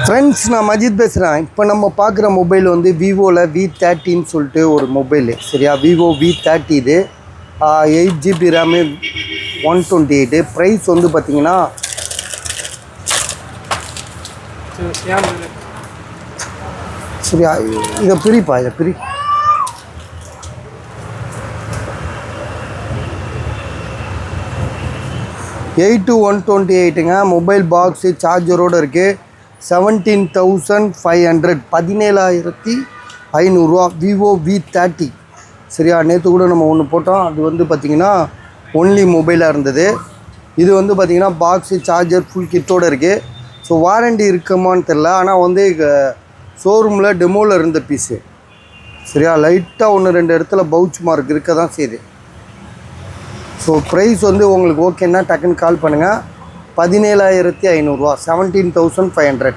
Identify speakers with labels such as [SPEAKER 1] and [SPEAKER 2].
[SPEAKER 1] Friends, நான் மஜித் பேசுகிறேன். இப்போ நம்ம பார்க்குற மொபைல் வந்து விவோவில் V30ன்னு சொல்லிட்டு ஒரு மொபைலு. சரியா, விவோ V30 இது. 8GB RAM, 128. ப்ரைஸ் வந்து பார்த்தீங்கன்னா சரியா, இதை பிரிப்பா, இதை பிரி. எயிட் 128ங்க. மொபைல் பாக்ஸு சார்ஜரோடு இருக்குது. 17,500, 17,500 விவோ V30. சரியா, நேற்று கூட நம்ம ஒன்று போட்டோம். அது வந்து பார்த்திங்கன்னா ஒன்லி மொபைலாக இருந்தது. இது வந்து பார்த்திங்கன்னா பாக்ஸு சார்ஜர் ஃபுல் கிட்டோடு இருக்குது. ஸோ வாரண்டி இருக்குமான்னு தெரில. ஆனால் வந்து ஷோரூமில் டெமோவில் இருந்த பீஸு. சரியா, லைட்டாக 1-2 இடத்துல பவுச் மார்க் இருக்க தான் செய்யுது. ஸோ ப்ரைஸ் வந்து உங்களுக்கு ஓகேன்னா டக்குன்னு கால் பண்ணுங்கள். 17,500, 17,500.